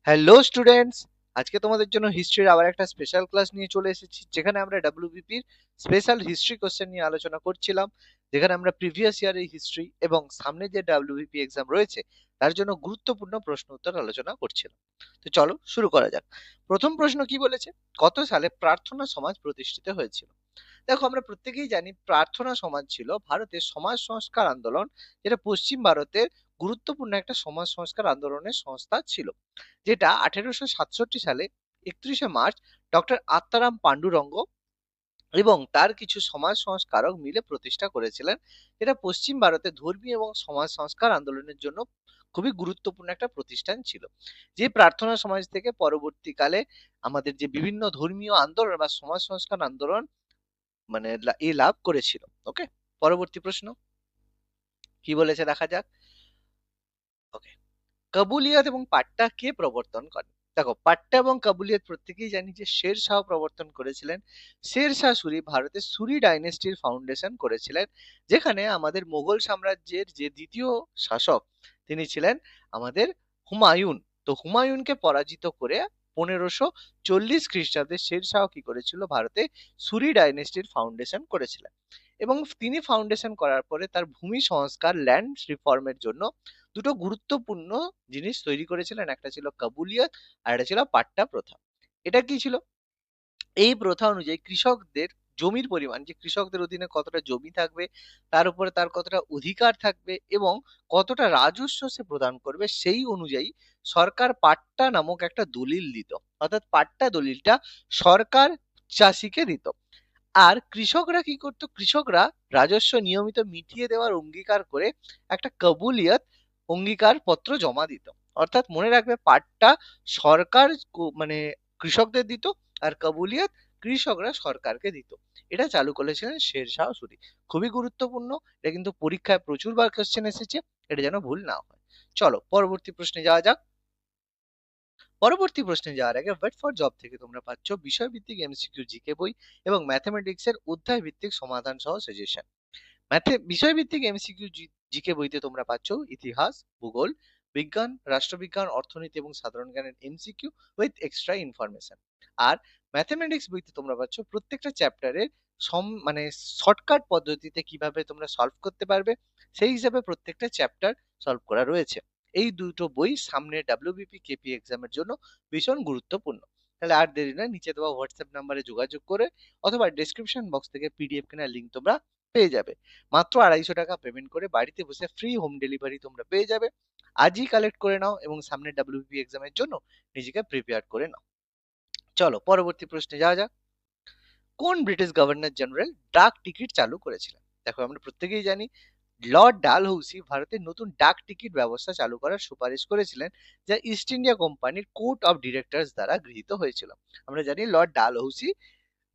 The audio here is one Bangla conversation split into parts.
হ্যালো স্টুডেন্টস, আজকে তোমাদের জন্য হিস্ট্রির আবার একটা স্পেশাল ক্লাস নিয়ে চলে এসেছি, যেখানে আমরা ডাব্লিউবিপির স্পেশাল হিস্ট্রি কোশ্চেন নিয়ে আলোচনা করছিলাম। যেখানে আমরা প্রিভিয়াস ইয়ারের হিস্ট্রি এবং সামনে যে ডাব্লিউবিপি এক্সাম রয়েছে তার জন্য গুরুত্বপূর্ণ প্রশ্ন উত্তর আলোচনা করছিলাম। তো চলো শুরু করা যাক। প্রথম প্রশ্ন কি বলেছে, কত সালে প্রার্থনা সমাজ প্রতিষ্ঠিত হয়েছিল? দেখো, আমরা প্রত্যেকেই জানি প্রার্থনা সমাজ ছিল ভারতের সমাজ সংস্কার আন্দোলন, যেটা পশ্চিম ভারতের গুরুত্বপূর্ণ একটা সমাজ সংস্কার আন্দোলনের সংস্থা ছিল, যেটা 1867 সালে 31শে মার্চ ডক্টর আত্মারাম পান্ডুরঙ্গ এবং তার কিছু সমাজ সংস্কারক মিলে প্রতিষ্ঠা করেছিলেন। এটা পশ্চিম ভারতে ধর্মীয় এবং সমাজ সংস্কার আন্দোলনের জন্য খুবই গুরুত্বপূর্ণ একটা প্রতিষ্ঠান ছিল, যে প্রার্থনা সমাজ থেকে পরবর্তীকালে আমাদের যে বিভিন্ন ধর্মীয় আন্দোলন বা সমাজ সংস্কার আন্দোলন মানে লাভ করেছিল। ওকে, পরবর্তী প্রশ্ন কি বলেছে দেখা যাক। ওকে, কাবুলিয়াত এবং পাট্টা কে প্রবর্তন করেন? দেখো, পাট্টা এবং কাবুলিয়াত প্রত্যেকেই জানি যে শের শাহ প্রবর্তন করেছিলেন। শের শাহ সুরি ভারতের সুরি ডাইনেস্টির ফাউন্ডেশন করেছিলেন, যেখানে আমাদের মোগল সাম্রাজ্যের যে দ্বিতীয় শাসক তিনি ছিলেন আমাদের হুমায়ুন। তো হুমায়ুনকে পরাজিত করে 1540 খ্রিস্টাব্দে শের শাহ কি করেছিল, ভারতে সুরি ডাইনেস্টির ফাউন্ডেশন করেছিলেন। এবং তিনি ফাউন্ডেশন করার পরে তার ভূমি সংস্কার ল্যান্ড রিফর্মের জন্য দুটো গুরুত্বপূর্ণ জিনিস তৈরি করেছিলেন, একটা ছিল কাবুলিয়ত আর একটা ছিল পাট্টা প্রথা। এটা কি ছিল? এই প্রথা অনুযায়ী কৃষকদের জমির পরিমাণ, যে কৃষকদের অধীনে কতটা জমি থাকবে, তার উপরে তার কতটা অধিকার থাকবে এবং কতটা রাজস্ব সে প্রদান করবে, সেই অনুযায়ী সরকার পাট্টা নামক একটা দলিল দিত। অর্থাৎ পাট্টা দলিলটা সরকার চাষিকে দিত। আর কৃষকরা কি করতো, কৃষকরা রাজস্ব নিয়মিত মিটিয়ে দেওয়ার অঙ্গীকার করে একটা কবুলিয়ত অঙ্গীকার পত্র জমা দিত। অর্থাৎ মনে রাখবে, পাটটা সরকার মানে কৃষকদের দিত, আর কবুলিয়ত কৃষকরা সরকারকে দিত। এটা চালু করেছিলেন শের শাহ সুরি। খুবই গুরুত্বপূর্ণ, এটা কিন্তু পরীক্ষায় প্রচুর বার কোশ্চেন এসেছে, এটা যেন ভুল না হয়। চলো পরবর্তী প্রশ্নে যাওয়া যাক। পরবর্তী প্রশ্নে যাওয়ার আগে ওয়েট ফর জব থেকে তোমরা পাচ্ছ বিষয়ভিত্তিক এমসিকিউ জিকে বই এবং ম্যাথমেটিক্স এর অধ্যায় ভিত্তিক সমাধান সহ সাজেশন। বিষয়ভিত্তিক এমসিকিউ জিকে বইতে তোমরা পাচ্ছ ইতিহাস, ভূগোল, বিজ্ঞান, রাষ্ট্রবিজ্ঞান, অর্থনীতি এবং সাধারণ জ্ঞানের এমসিকিউ উইথ এক্সট্রা ইনফরমেশন। আর ম্যাথমেটিক্স বইতে তোমরা পাচ্ছ প্রত্যেকটা চ্যাপ্টারের মানে শর্টকাট পদ্ধতিতে কিভাবে তোমরা সলভ করতে পারবে, সেই হিসাবে প্রত্যেকটা চ্যাপ্টার সলভ করা রয়েছে। এই দুটো বই সামনে ডাব্লিউবিপি কেপি এক্সামের জন্য ভীষণ গুরুত্বপূর্ণ। তাহলে আর দেরি নয়, নিচে দেওয়া হোয়াটসঅ্যাপ নাম্বারে যোগাযোগ করে অথবা ডেসক্রিপশন বক্স থেকে পিডিএফ কেনার লিঙ্ক তোমরা পেয়ে যাবে। মাত্র 250 টাকা পেমেন্ট করে বাড়িতে বসে ফ্রি হোম ডেলিভারি তোমরা পেয়ে যাবে। আজই কালেক্ট করে নাও এবং সামনে ডাব্লিউবিপি এক্সামের জন্য নিজেকে প্রিপেয়ার করে নাও। চলো পরবর্তী প্রশ্নে যাওয়া যাক। কোন ব্রিটিশ গভর্নর জেনারেল ডাক টিকিট চালু করেছিলেন? দেখো, আমরা প্রত্যেকেই জানি লর্ড ডালহৌসি ভারতের নতুন ডাক টিকিট ব্যবস্থা চালু করার সুপারিশ করেছিলেন, যা ইস্ট ইন্ডিয়া কোম্পানির কোর্ট অফ ডিরেক্টরস দ্বারা গৃহীত হয়েছিল। আমরা জানি লর্ড ডালহৌসি,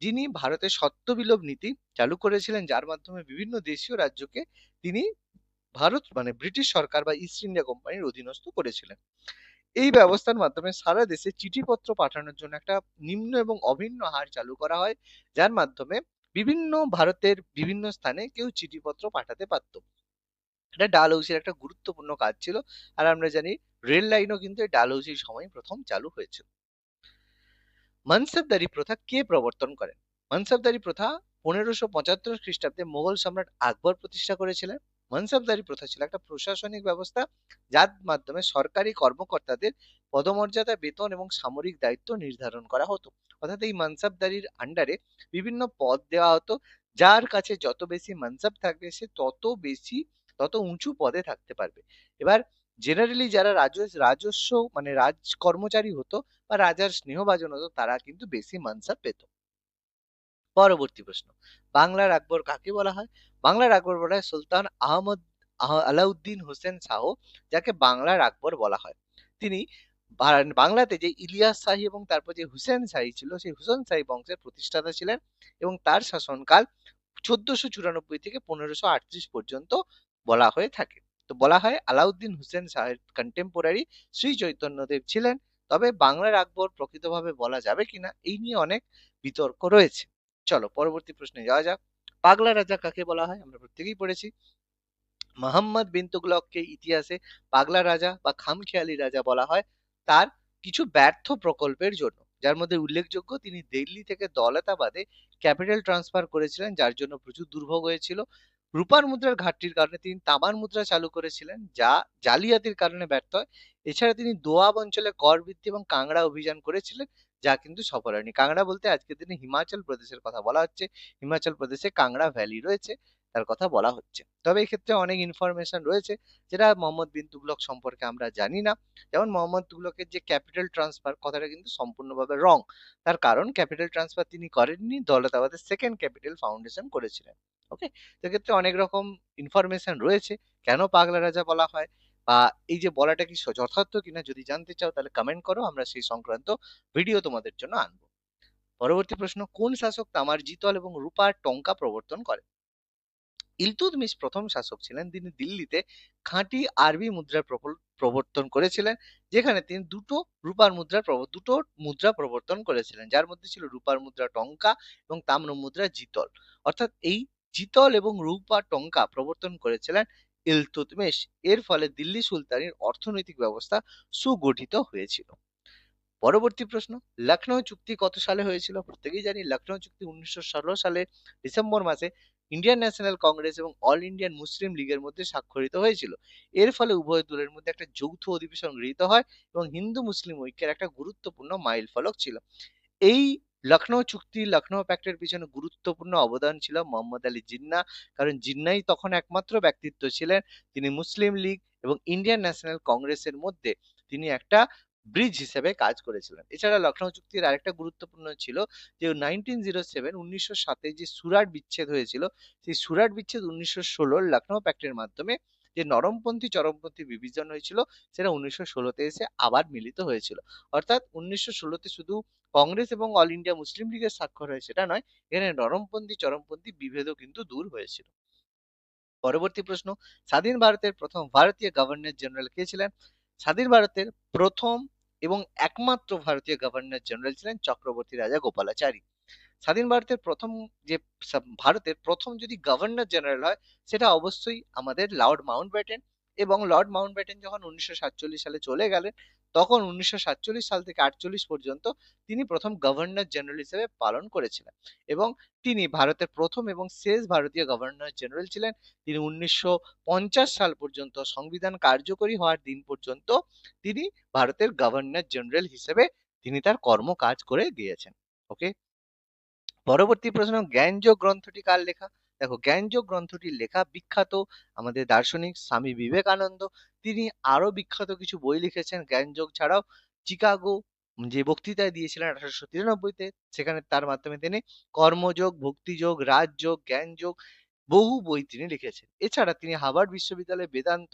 যিনি ভারতের সত্য বিলোপ নীতি চালু করেছিলেন, যার মাধ্যমে বিভিন্ন দেশীয় রাজ্যকে তিনি ভারত মানে ব্রিটিশ সরকার বা ইস্ট ইন্ডিয়া কোম্পানির অধীনস্থ করেছিলেন। এই ব্যবস্থার মাধ্যমে সারা দেশে চিঠিপত্র পাঠানোর জন্য একটা নিম্ন এবং অভিন্ন হার চালু করা হয়, যার মাধ্যমে বিভিন্ন ভারতের বিভিন্ন স্থানে কেউ চিঠিপত্র পাঠাতে পারত। এটা ডালহৌসির একটা গুরুত্বপূর্ণ কাজ ছিল। আর আমরা জানি রেল লাইনও কিন্তু এই ডালহৌসির সময় প্রথম চালু হয়েছিল। মনসবদারি প্রথা কে প্রবর্তন করেন? মনসবদারি প্রথা 1575 খ্রিস্টাব্দে মোগল সম্রাট আকবর প্রতিষ্ঠা করেছিলেন। মনসবদারি প্রথা ছিল একটা প্রশাসনিক ব্যবস্থা, যার মাধ্যমে সরকারি কর্মকর্তাদের পদমর্যাদা, বেতন এবং সামরিক দায়িত্ব নির্ধারণ করা হতো। অর্থাৎ এই মনসবদারির আন্ডারে বিভিন্ন পদ দেওয়া হতো। যার কাছে যত বেশি মনসব থাকবে সে তত উঁচু পদে থাকতে পারবে। এবার জেনারেলি যারা রাজস্ব মানে রাজ কর্মচারী হতো বা রাজার স্নেহভাজন হতো, তারা কিন্তু বেশি মানসাব পেত। পরবর্তী প্রশ্ন, বাংলার আকবর কাকে বলা হয়? বাংলার আকবর বলা হয় সুলতান আলাউদ্দিন হোসেন শাহ, যাকে বাংলার আকবর বলা হয়। তিনি বাংলাতে যে ইলিয়াস শাহী এবং তারপর যে হুসেন শাহী ছিল, সেই হুসেন শাহী বংশের প্রতিষ্ঠাতা ছিলেন এবং তার শাসনকাল 1494 থেকে 1538 পর্যন্ত বলা হয়ে থাকে। তো বলা হয় আলাউদ্দিন হোসেন শাহের কন্টেম্পোরারি শ্রী চৈতন্যদেব ছিলেন। তবে বাংলার আকবর প্রকৃতভাবে বলা যাবে কিনা এই নিয়ে অনেক বিতর্ক রয়েছে। চলো পরবর্তী প্রশ্নে যাওয়া যাক। পাগলা রাজা কাকে বলা হয়? আমরা প্রত্যেকেই পড়েছি। মোহাম্মদ বিন তুগলককে ইতিহাসে পাগলা রাজা বা খামখেয়ালি রাজা বলা হয়। তার কিছু ব্যর্থ প্রকল্পের জন্য, যার মধ্যে উল্লেখযোগ্য তিনি দিল্লি থেকে দৌলতাবাদে ক্যাপিটাল ট্রান্সফার করেছিলেন, যার জন্য প্রচুর দুর্ভোগ হয়েছিল। রূপার মুদ্রার ঘাটতির কারণে তিনি তামার মুদ্রা চালু করেছিলেন, যা জালিয়াতির কারণে ব্যর্থ হয়। এছাড়া তিনি দোয়াব অঞ্চলে কর বৃদ্ধি এবং কাংড়া অভিযান করেছিলেন, যা কিন্তু সফল হয়নি। কাংড়া বলতে আজকের দিনে হিমাচল প্রদেশের কথা বলা হচ্ছে। হিমাচল প্রদেশে কাংড়া ভ্যালি রয়েছে, তার কথা বলা হচ্ছে। তবে এক্ষেত্রে অনেক ইনফরমেশন রয়েছে যেটা মোহাম্মদ বিন তুগলক সম্পর্কে আমরা জানি না। যেমন মোহাম্মদ তুগলকের যে ক্যাপিটাল ট্রান্সফার কথাটা কিন্তু সম্পূর্ণভাবে রং। তার কারণ ক্যাপিটাল ট্রান্সফার তিনি করেননি, দৌলতাবাদের সেকেন্ড ক্যাপিটাল ফাউন্ডেশন করেছিলেন। ওকে, সেক্ষেত্রে অনেক রকম ইনফরমেশন রয়েছে কেন পাগলা রাজা বলা হয়, বা এই যে বলাটা কি যথার্থ কিনা যদি জানতে চাও তাহলে কমেন্ট করো, আমরা সেই সংক্রান্ত ভিডিও তোমাদের জন্য আনবো। পরবর্তী প্রশ্ন, কোন শাসক তামার জিতল এবং রূপার টঙ্কা প্রবর্তন করে? ইলতুৎমিশ প্রথম শাসক ছিলেন, তিনি দিল্লিতে খাঁটি আরবি মুদ্রার প্রবর্তন করেছিলেন, যেখানে তিনি দুটো মুদ্রা প্রবর্তন করেছিলেন, যার মধ্যে ছিল রূপার মুদ্রা টঙ্কা এবং তাম্র মুদ্রা জিতল। অর্থাৎ এই জিতল এবং রূপা টঙ্কা প্রবর্তন করেছিলেন ইলতুৎমিশ। এর ফলে দিল্লি সুলতানির অর্থনৈতিক ব্যবস্থা সুগঠিত হয়েছিল। পরবর্তী প্রশ্ন, লখনৌ চুক্তি কত সালে হয়েছিল? প্রত্যেকেই জানি লখনৌ চুক্তি 1916 সালে ডিসেম্বর মাসে ইন্ডিয়ান ন্যাশনাল কংগ্রেস এবং অল ইন্ডিয়ান মুসলিম লীগের মধ্যে স্বাক্ষরিত হয়েছিল। এর ফলে উভয় দলের মধ্যে একটা যৌথ অধিবেশন গৃহীত হয় এবং হিন্দু মুসলিম ঐক্যের একটা গুরুত্বপূর্ণ মাইল ফলক ছিল। এই লখনৌ চুক্তি, লখনৌ প্যাক্টের পিছনে গুরুত্বপূর্ণ অবদান ছিল মোহাম্মদ আলী জিন্নাহ। কারণ জিন্নাহই তখন একমাত্র ব্যক্তিত্ব ছিলেন তিনি মুসলিম লীগ এবং ইন্ডিয়ান ন্যাশনাল কংগ্রেসের মধ্যে তিনি একটা ব্রিজ হিসেবে কাজ করেছিলেন। এছাড়া লখনৌ চুক্তির আরেকটা গুরুত্বপূর্ণ ছিল যে 1907 যে সুরাট বিচ্ছেদ হয়েছিল, সেই সুরাট বিচ্ছেদ 1916 লখনৌ প্যাক্টের মাধ্যমে যে নরমপন্থী চরমপন্থী বিভাজন হয়েছিল, সেটা 1916 এসে আবার মিলিত হয়েছিল। অর্থাৎ 1916 শুধু কংগ্রেস এবং অল ইন্ডিয়া মুসলিম লীগের স্বাক্ষর হয় সেটা নয়, এখানে নরমপন্থী চরমপন্থী বিভেদও কিন্তু দূর হয়েছিল। পরবর্তী প্রশ্ন, স্বাধীন ভারতের প্রথম ভারতীয় গভর্নর জেনারেল কে ছিলেন? স্বাধীন ভারতের প্রথম এবং একমাত্র ভারতীয় গভর্নর জেনারেল ছিলেন চক্রবর্তী রাজা গোপালাচারী। স্বাধীন ভারতের প্রথম যে ভারতের প্রথম যদি গভর্নর জেনারেল হয় সেটা অবশ্যই আমাদের লর্ড মাউন্টব্যাটেন। এবং লর্ড মাউন্টব্যাটেন যখন 1947 সালে চলে গেলেন, তখন 1947 সাল থেকে 48 পর্যন্ত তিনি প্রথম গভর্নর জেনারেল হিসেবে পালন করেছিলেন এবং তিনি ভারতের প্রথম এবং শেষ ভারতীয় গভর্নর জেনারেল ছিলেন। তিনি 1950 সাল পর্যন্ত সংবিধান কার্যকরী হওয়ার দিন পর্যন্ত তিনি ভারতের গভর্নর জেনারেল হিসেবে তিনি তার কর্মকাজ করে গিয়েছেন। ওকে, পরবর্তী প্রশ্ন, জ্ঞানযোগ গ্রন্থটি কার লেখা? দেখো, জ্ঞানযোগ গ্রন্থটির লেখা বিখ্যাত আমাদের দার্শনিক স্বামী বিবেকানন্দ। তিনি আরো বিখ্যাত কিছু বই লিখেছেন জ্ঞানযোগ ছাড়াও। চিকাগো যে বক্তৃতায় দিয়েছিলেন 1893-তে, সেখানে তার মাধ্যমে তিনি কর্মযোগ, ভক্তিযোগ, রাজযোগ, জ্ঞানযোগ বহু বই তিনি লিখেছেন। এছাড়া তিনি হার্ভার্ড বিশ্ববিদ্যালয়ে বেদান্ত,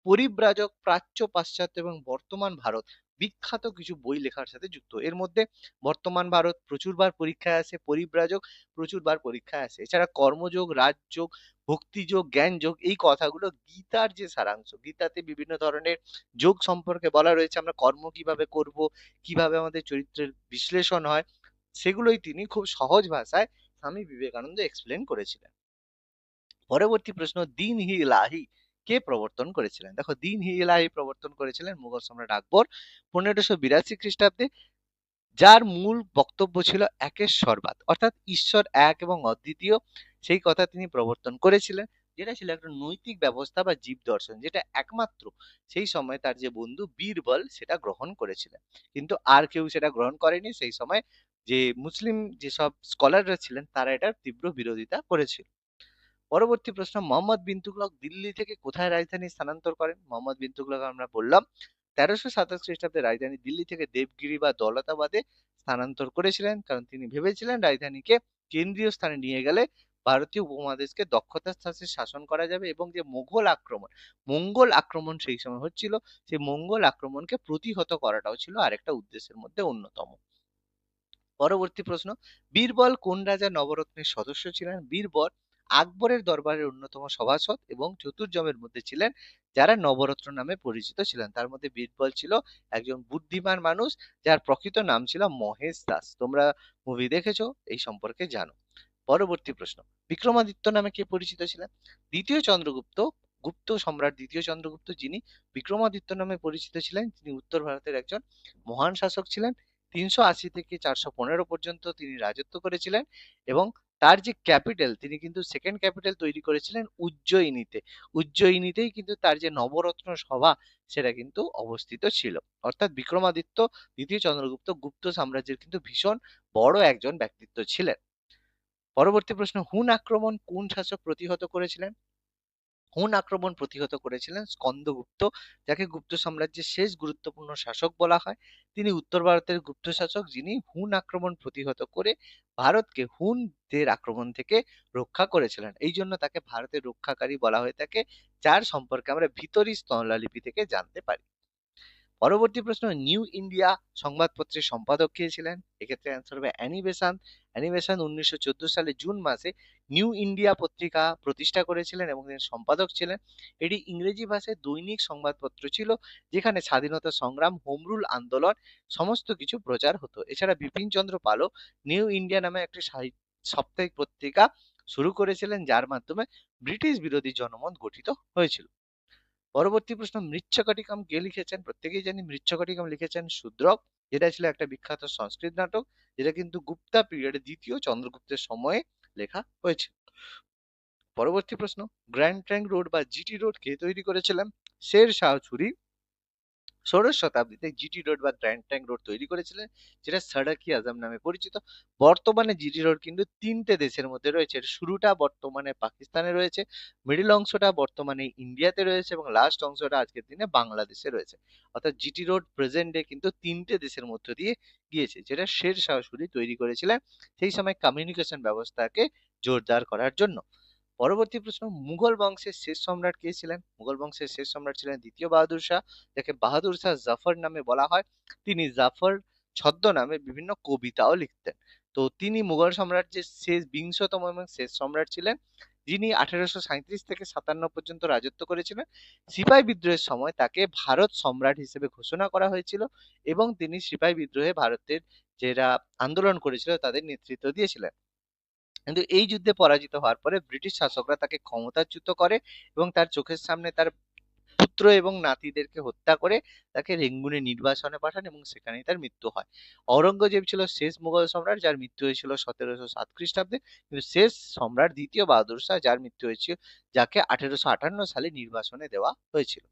পরিব্রাজক, প্রাচ্য, পাশ্চাত্য এবং বর্তমান ভারত বিখ্যাত কিছু বই লেখার সাথে যুক্ত। এর মধ্যে বর্তমান ভারত প্রচুরবার পরীক্ষায় আসে, পরিব্রাজক প্রচুরবার পরীক্ষায় আসে। এছাড়া কর্মযোগ, রাজযোগ, ভক্তিযোগ, জ্ঞানযোগ এই কথাগুলো গীতার যে সারাংশ, গীতাতে বিভিন্ন ধরনের যোগ সম্পর্কে বলা রয়েছে, আমরা কর্ম কিভাবে করব, কিভাবে আমাদের চরিত্রের বিশ্লেষণ হয়, সেগুলোই তিনি খুব সহজ ভাষায় স্বামী বিবেকানন্দ এক্সপ্লেন করেছিলেন। পরবর্তী প্রশ্ন, দীন হি ইলাহি কে প্রবর্তন করেছিলেন? দেখো, দীন হি ইলাহি প্রবর্তন করেছিলেন মুঘল সম্রাট আকবর 1582 খ্রিস্টাব্দে, যার মূল বক্তব্য ছিল একেশ্বরবাদ, অর্থাৎ ঈশ্বর এক এবং অদ্বিতীয়, সেই কথা তিনি প্রবর্তন করেছিলেন, যেটা ছিল একটা নৈতিক ব্যবস্থা বা জীব দর্শন, যেটা একমাত্র সেই সময় তার যে বন্ধু বীরবল সেটা গ্রহণ করেছিলেন, কিন্তু আর কেউ সেটা গ্রহণ করেনি। সেই সময় যে মুসলিম যেসব স্কলাররা ছিলেন তারা এটার তীব্র বিরোধিতা করেছিল। পরবর্তী প্রশ্ন, মোহাম্মদ বিন তুগলক দিল্লি থেকে কোথায় রাজধানী স্থানান্তর করেন? মোহাম্মদ বিন তুগলক আমরা বললাম 1327 খ্রিস্টাব্দে রাজধানী দিল্লি থেকে দেবগিরি বা দৌলতাবাদে স্থানান্তর করেছিলেন, কারণ তিনি ভেবেছিলেন রাজধানীকে কেন্দ্রীয় স্থানে নিয়ে গেলে ভারতীয় উপমহাদেশকে দক্ষতার সাথে শাসন করা যাবে এবং যে মঙ্গল আক্রমণ সেই সময় হচ্ছিল, সেই মঙ্গল আক্রমণকে প্রতিহত করাটাও ছিল আরেকটা উদ্দেশ্যের মধ্যে অন্যতম। পরবর্তী প্রশ্ন, বীরবল কোন রাজা নবরত্নের সদস্য ছিলেন? বীরবল আকবরের দরবারের অন্যতম সভাসদ এবং চতুর্জমের মধ্যে ছিলেন যারা নবরত্ন নামে পরিচিত ছিলেন। তার মধ্যে বীরবল ছিল একজন বুদ্ধিমান মানুষ যার প্রকৃত নাম ছিল মহেশ দাস। তোমরা মুভি দেখেছো, এই সম্পর্কে জানো। পরবর্তী প্রশ্ন, বিক্রমাদিত্য নামে কে পরিচিত ছিলেন? দ্বিতীয় চন্দ্রগুপ্ত গুপ্ত সম্রাট দ্বিতীয় চন্দ্রগুপ্ত, যিনি বিক্রমাদিত্য নামে পরিচিত ছিলেন, তিনি উত্তর ভারতের একজন মহান শাসক ছিলেন। 380 থেকে 415 পর্যন্ত তিনি রাজত্ব করেছিলেন এবং তার যে ক্যাপিটাল, তিনি কিন্তু সেকেন্ড ক্যাপিটাল তৈরি করেছিলেন উজ্জয়িনীতে। উজ্জয়িনীতেই কিন্তু তার যে নবরত্ন সভা সেটা কিন্তু অবস্থিত ছিল। অর্থাৎ বিক্রমাদিত্য দ্বিতীয় চন্দ্রগুপ্ত গুপ্ত সাম্রাজ্যের কিন্তু ভীষণ বড় একজন ব্যক্তিত্ব ছিলেন। পরবর্তী প্রশ্ন, হুন আক্রমণ কোন শাসক প্রতিহত করেছিলেন? হুন আক্রমণ প্রতিহত করেছিলেন স্কন্দগুপ্ত, যাকে গুপ্ত সাম্রাজ্যের শেষ গুরুত্বপূর্ণ শাসক বলা হয়। তিনি উত্তর ভারতের গুপ্ত শাসক, যিনি হুন আক্রমণ প্রতিহত করে ভারতকে হুনদের আক্রমণ থেকে রক্ষা করেছিলেন। এই জন্য তাকে ভারতের রক্ষাকারী বলা হয়ে থাকে, যার সম্পর্কে আমরা ভিতরি স্থললিপি থেকে জানতে পারি। পরবর্তী প্রশ্ন, নিউ ইন্ডিয়া সংবাদপত্রের সম্পাদক কে ছিলেন? এক্ষেত্রে অ্যান্সার হবে অ্যানি বেসান্ট। অ্যানি বেসান্ট 1914 সালে জুন মাসে নিউ ইন্ডিয়া পত্রিকা প্রতিষ্ঠা করেছিলেন এবং তিনি সম্পাদক ছিলেন। এটি ইংরেজি ভাষায় দৈনিক সংবাদপত্র ছিল, যেখানে স্বাধীনতা সংগ্রাম, হোম রুল আন্দোলন সমস্ত কিছু প্রচার হতো। এছাড়া বিপিন চন্দ্র পালও নিউ ইন্ডিয়া নামে একটি সাপ্তাহিক পত্রিকা শুরু করেছিলেন, যার মাধ্যমে ব্রিটিশ বিরোধী জনমত গঠিত হয়েছিল। পরবর্তী প্রশ্ন, মৃচ্ছকটিকম কে লিখেছেন? প্রত্যেকেই জানি মৃচ্ছকটিকম লিখেছেন শূদ্রক, যেটা ছিল একটা বিখ্যাত সংস্কৃত নাটক, যেটা কিন্তু গুপ্তা পিরিয়ডে দ্বিতীয় চন্দ্রগুপ্তের সময়ে লেখা হয়েছিল। পরবর্তী প্রশ্ন, গ্র্যান্ড ট্রাঙ্ক রোড বা জিটি রোড কে তৈরি করেছিলেন? শের শাহ সূরি ষোড়শ শতাব্দীতে জিটি রোড বা গ্র্যান্ড ট্রাঙ্ক রোড তৈরি করেছিলেন, যেটা সড়ক-ই আজম নামে পরিচিত। বর্তমানে জিটি রোড কিন্তু তিনটে দেশের মধ্যে রয়েছে। এর শুরুটা বর্তমানে পাকিস্তানে রয়েছে, মিডল অংশটা বর্তমানে ইন্ডিয়াতে রয়েছে এবং লাস্ট অংশটা আজকের দিনে বাংলাদেশে রয়েছে। অর্থাৎ জিটি রোড প্রেজেন্ট ডে কিন্তু তিনটে দেশের মধ্য দিয়ে গিয়েছে, যেটা শের শাহ সূরি তৈরি করেছিলেন সেই সময় কমিউনিকেশন ব্যবস্থাকে জোরদার করার জন্য। পরবর্তী প্রশ্ন, মুঘল বংশের শেষ সম্রাট কে ছিলেন? মুঘল বংশের শেষ সম্রাট ছিলেন দ্বিতীয় বাহাদুর শাহ, যাকে বাহাদুর শাহ জাফর নামে বলা হয়। তিনি জাফর ছদ্মনামে বিভিন্ন কবিতাও লিখতেন। তো তিনি মুঘল সাম্রাজ্যের শেষ বিংশতম এবং শেষ সম্রাট ছিলেন, যিনি 1837 থেকে 57 পর্যন্ত রাজত্ব করেছিলেন। সিপাহি বিদ্রোহের সময় তাকে ভারত সম্রাট হিসেবে ঘোষণা করা হয়েছিল এবং তিনি সিপাহি বিদ্রোহে ভারতের যারা আন্দোলন করেছিল তাদের নেতৃত্ব দিয়েছিলেন। কিন্তু এই যুদ্ধে পরাজিত হওয়ার পরে ব্রিটিশ শাসকরা তাকে ক্ষমতাচ্যুত করে এবং তার চোখের সামনে তার পুত্র এবং নাতিদেরকে হত্যা করে তাকে রেঙ্গুনে নির্বাসনে পাঠান এবং সেখানেই তার মৃত্যু হয়। ঔরঙ্গজেব ছিল শেষ মুঘল সম্রাট, যার মৃত্যু হয়েছিল 1707 খ্রিস্টাব্দে। কিন্তু শেষ সম্রাট দ্বিতীয় বাহাদুর শাহ, যার মৃত্যু হয়েছিল, যাকে 1858 সালে নির্বাসনে দেওয়া হয়েছিল।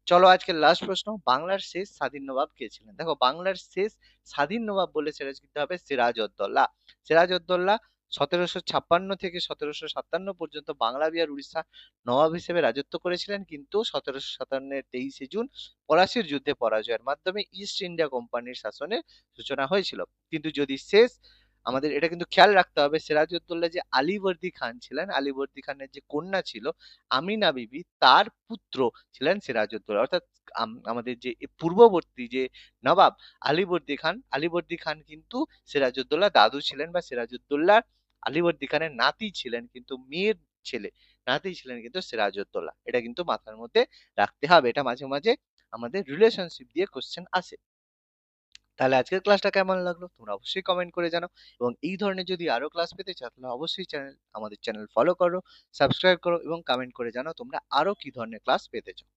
চলো আজকের লাস্ট প্রশ্ন, বাংলার শেষ স্বাধীন নবাব কে ছিলেন? দেখো, বাংলার শেষ স্বাধীন নবাব বলে সেটা কিন্তু হবে সিরাজউদ্দৌলা। সিরাজউদ্দৌলা 1756 থেকে 1757 পর্যন্ত বাংলা, বিহার, উড়িষ্যা নবাব হিসেবে রাজত্ব করেছিলেন, কিন্তু 1757 23শে জুন পলাশির যুদ্ধে পরাজয়ের মাধ্যমে ইস্ট ইন্ডিয়া কোম্পানির শাসনের সূচনা হয়েছিল। কিন্তু যদি শেষ, আমাদের এটা কিন্তু খেয়াল রাখতে হবে, সিরাজউদ্দৌলা যে আলীবর্দী খান ছিলেন, আলীবর্দী খানের যে কন্যা ছিল আমিনা বিবি, তার পুত্র ছিলেন সিরাজউদ্দৌলা। অর্থাৎ আমাদের যে পূর্ববর্তী যে নবাব আলীবর্দী খান, আলীবর্দী খান কিন্তু সিরাজউদ্দৌলা দাদু ছিলেন, বা সিরাজউদ্দৌলা আলীবর্দী খানের নাতি ছিলেন, কিন্তু মেয়ের ছেলে, নাতি ছিলেন কিন্তু সিরাজউদ্দৌলা। এটা কিন্তু মাথার মধ্যে রাখতে হবে, এটা মাঝে মাঝে আমাদের রিলেশনশিপ দিয়ে কোশ্চেন আসে। তাহলে আজকের ক্লাসটা কেমন লাগলো তোমরা অবশ্যই কমেন্ট করে জানাও, এবং এই ধরনের যদি আরো ক্লাস পেতে চাও তাহলে অবশ্যই আমাদের চ্যানেল ফলো করো, সাবস্ক্রাইব করো এবং কমেন্ট করে জানাও তোমরা আরো কি ধরনের ক্লাস পেতে চাও।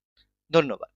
ধন্যবাদ।